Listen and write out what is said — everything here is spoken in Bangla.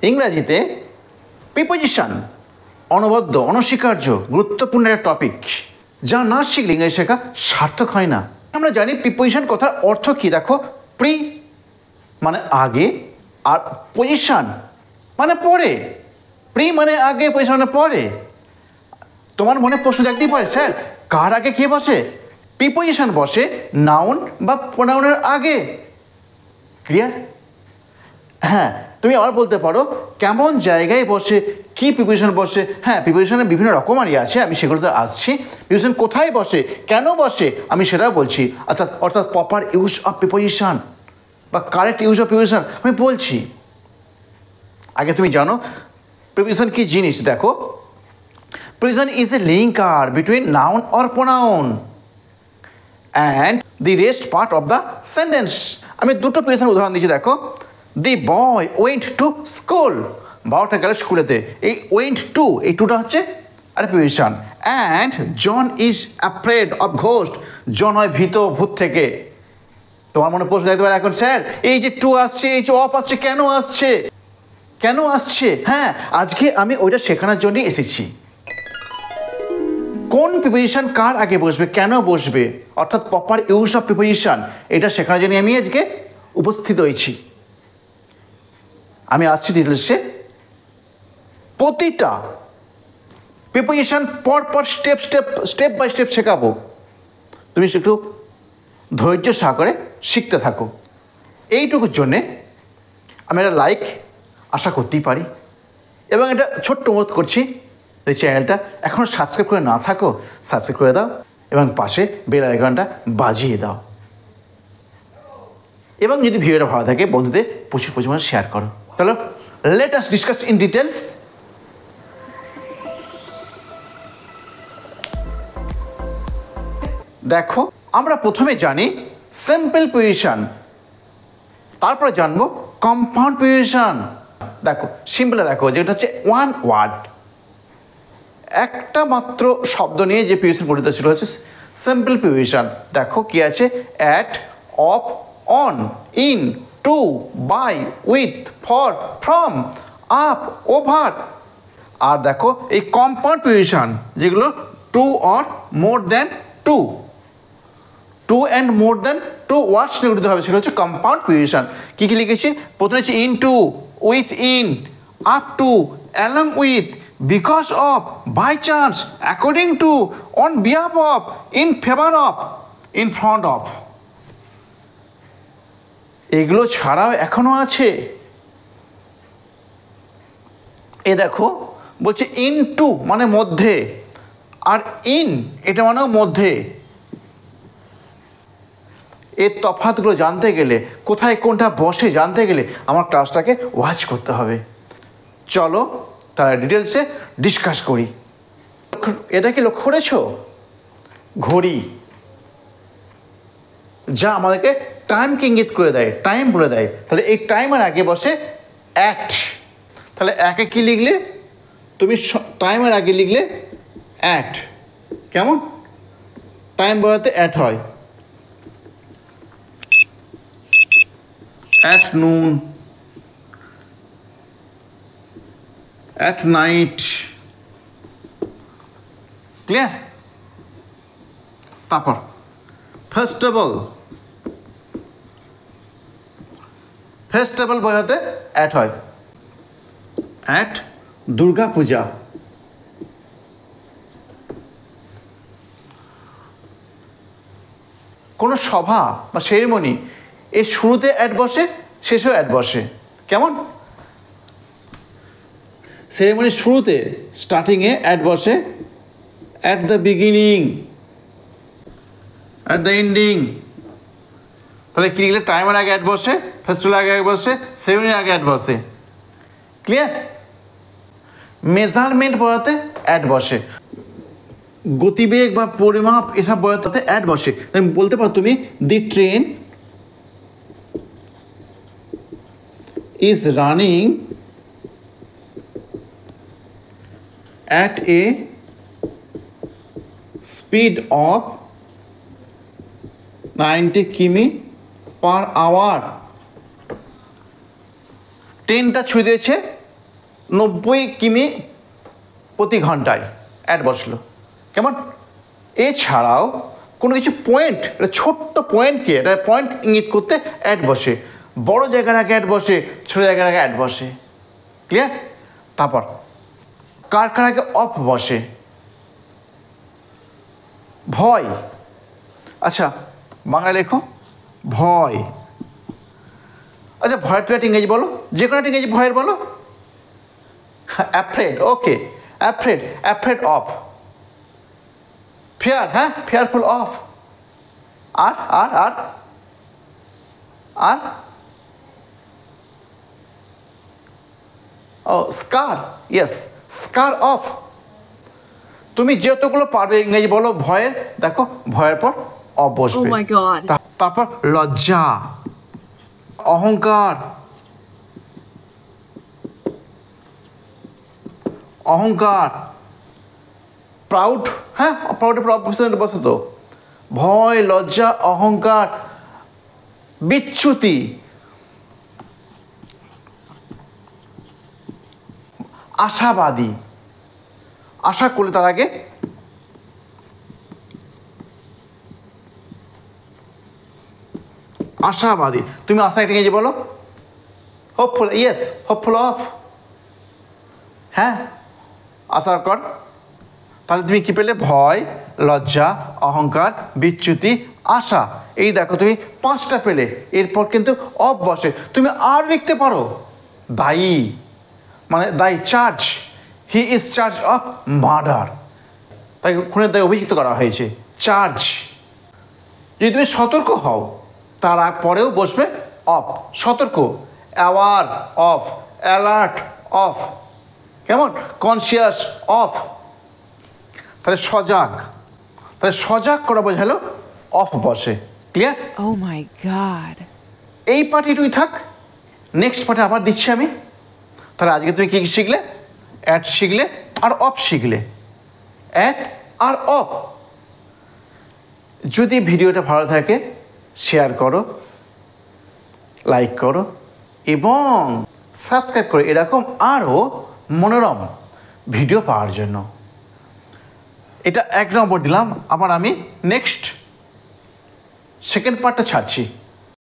ইংরাজিতে প্রিপোজিশন অনবদ্য, অনস্বীকার্য, গুরুত্বপূর্ণ একটা টপিক, যা না শিখলে ইংরেজি শেখা সার্থক হয় না। আমরা জানি প্রিপোজিশন কথার অর্থ কী। দেখো, প্রি মানে আগে, আর পজিশন মানে পরে। প্রি মানে আগে, পজিশন মানে পরে। তোমার মনে প্রশ্ন জাগতেই পারে, স্যার কার আগে কে বসে? প্রিপোজিশন বসে নাউন বা প্রোনাউনের আগে। ক্লিয়ার? হ্যাঁ, তুমি আবার বলতে পারো কেমন জায়গায় বসে, কি প্রিপোজিশন বসে। হ্যাঁ, প্রিপোজিশনের বিভিন্ন রকমারই আছে, আমি সেগুলোতে আসছি। প্রিপোজিশন কোথায় বসে, কেন বসে, আমি সেটাও বলছি। অর্থাৎ প্রপার ইউজ অফ প্রিপোজিশন বা কারেক্ট ইউজ অফ প্রিপোজিশন আমি বলছি। আগে তুমি জানো প্রিপোজিশন কি জিনিস। দেখো, preposition is a linker between noun or pronoun and the rest part of the sentence. আমি দুটো প্রিপোজিশন উদাহরণ দিচ্ছি। দেখো, দি বয় ওয়েন্ট টু স্কুল, বারোটা গেল স্কুলেতে। এই ওয়েন্ট টু, এই টুটা হচ্ছে আরে preposition. And John is afraid of ghost, John হয় ভীত ভূত থেকে। তোমার মনে প্রশ্ন দেখতে পারে এখন, স্যার এই যে টু আসছে, এই যে অফ আসছে, কেন আসছে, কেন আসছে? হ্যাঁ, আজকে আমি ওইটা শেখানোর জন্যই এসেছি। কোন প্রিপোজিশন কার আগে বসবে, কেন বসবে, অর্থাৎ প্রপার ইউজ অফ প্রিপোজিশন, এটা শেখানোর জন্য আমি আজকে উপস্থিত হয়েছি। আমি আসছি ডিটেলসে। প্রতিটা প্রিপোজিশন পর স্টেপ বাই স্টেপ শেখাবো। তুমি একটু ধৈর্য সহকারে শিখতে থাকো। এইটুকুর জন্যে আমি একটা লাইক আশা করতেই পারি, এবং এটা ছোট্ট অনুরোধ করছি, এই চ্যানেলটা এখনও সাবস্ক্রাইব করে না থাকো, সাবস্ক্রাইব করে দাও এবং পাশে বেল আইকনটা বাজিয়ে দাও। এবং যদি ভিডিওটা ভালো থাকে বন্ধুদের প্রচুর পরিমাণে শেয়ার করো। চলো, let us discuss in details. দেখো, আমরা প্রথমে জানি সিম্পল প্রিপোজিশন, তারপরে জানবো কম্পাউন্ড প্রিপোজিশন। দেখো সিম্পলে, দেখো যেটা হচ্ছে ওয়ান ওয়ার্ড, একটা মাত্র শব্দ নিয়ে যে প্রিপোজিশন গঠিত ছিল হচ্ছে সিম্পল প্রিপোজিশন। দেখো কি আছে, at, of, on, in, to, by, with, for, from, up, over. আর দেখো এই কম্পাউন্ড প্রিপোজিশন, যেগুলো two or more than two, two and more than two words নিয়ে গঠিত হবে, সেটা হচ্ছে কম্পাউন্ড প্রিপোজিশন। কী কী লিখেছি? প্রথমে হচ্ছে into, within, up to, along with, because of, by chance, according to, on behalf of, in favour of, in front of. এগুলো ছাড়াও এখনও আছে। এ দেখো বলছে ইন টু মানে মধ্যে, আর ইন এটা মানেও মধ্যে। এর তফাৎগুলো জানতে গেলে, কোথায় কোনটা বসে জানতে গেলে আমার ক্লাসটাকে ওয়াচ করতে হবে। চলো তাহলে ডিটেলসে ডিসকাস করি। এটা কি লক্ষ্য করেছ? ঘড়ি, যা আমাদেরকে টাইমকে ইঙ্গিত করে দেয়, টাইম বলে দেয়। তাহলে এই টাইমের আগে বসে অ্যাট। তাহলে একে কি লিখলে তুমি? টাইমের আগে লিখলে অ্যাট। কেমন? টাইম বোঝাতে অ্যাট হয়। at noon, at night, clear? তারপর ফেস্টিভ্যাল, ফেস্টিভ্যাল বোঝাতে অ্যাট হয়। অ্যাট দুর্গা পূজা, কোনো সভা বা সেরিমনি, এর শুরুতে অ্যাড বসে, শেষেও অ্যাড বসে। কেমন? সেরেমনির শুরুতে, স্টার্টিংয়ে অ্যাড বসে, at the beginning, at the ending. তাহলে কী লিখলে? টাইমের আগে অ্যাড বসে, ফেস্টিভ্যাল আগে অ্যাড বসে, সেরেমনির আগে অ্যাড বসে। ক্লিয়ার? মেজারমেন্ট বোঝাতে অ্যাড বসে, গতিবেগ বা পরিমাপ এটা বোঝাতে অ্যাড বসে। আমি বলতে পারো তুমি, the train is running at a speed of 90 কিমি/আওয়ার। ট্রেনটা ছুঁয়ে দিয়েছে 90 কিমি প্রতি ঘন্টায় অ্যাড বসলো। কেমন? এছাড়াও কোনো কিছু পয়েন্ট, একটা ছোট্ট পয়েন্টকে একটা পয়েন্ট ইঙ্গিত করতে অ্যাড বসে, বড় জায়গার আগে অ্যাড বসে, ছোটো জায়গার আগে অ্যাড বসে। ক্লিয়ার? তারপর কার কার আগে অফ বসে? ভয়। আচ্ছা বাংলা লেখো ভয়। আচ্ছা ভয়ের তুমি একটা ইংরেজি বলো, যে কোনো একটা ইংরেজি ভয়ের বলো। Afraid, okay, afraid, afraid of. Fear, হ্যাঁ ফেয়ারফুল অফ। আর আর আর আর ও স্কার, ইয়েস স্কার অফ। তুমি যতগুলো পারবে ইংরেজি বলো ভয়ের, দেখো ভয়ের পর অফ Oh বসবে। my god. তারপর লজ্জা, অহংকার, অহংকার, প্রাউড, হ্যাঁ প্রাউডের পর অপশনে বসে তো। ভয়, লজ্জা, অহংকার, বিচ্যুতি, আশাবাদী। আশা করলে তার আগে আশাবাদী। তুমি আশা একটা ইংরেজি বলো। Hopeful, yes hopeful of. হ্যাঁ আশার কর। তাহলে তুমি কি পেলে? ভয়, লজ্জা, অহংকার, বিচ্যুতি, আশা। এই দেখো তুমি 5টা পেলে। এরপর কিন্তু অফ বসে। তুমি আর লিখতে পারো দায়ী, মানে দায়ী, charge. He is charge of murder. তাকে খুনের দায়ে অভিযুক্ত করা হয়েছে, চার্জ। যদি তুমি সতর্ক হও তার পরেও বসবে অফ। সতর্ক, অ্যাওয়ার অফ, অ্যালার্ট অফ। কেমন? Conscious of. তাহলে সজাগ, তাহলে সজাগ করা বোঝালো অফ বসে। ক্লিয়ার? Oh my god. এই পার্টে তুই থাক, নেক্সট পার্টে আবার দিচ্ছি আমি। তাহলে আজকে তুমি কী কী শিখলে? অ্যাড শিখলে আর অফ শিখলে। অ্যাড আর অফ। যদি ভিডিওটা ভালো থাকে শেয়ার করো, লাইক করো এবং সাবস্ক্রাইব করো এরকম আরও মনোরম ভিডিও পাওয়ার জন্য। এটা 1 নম্বর দিলাম। আবার আমি নেক্সট সেকেন্ড পার্টটা ছাড়ছি।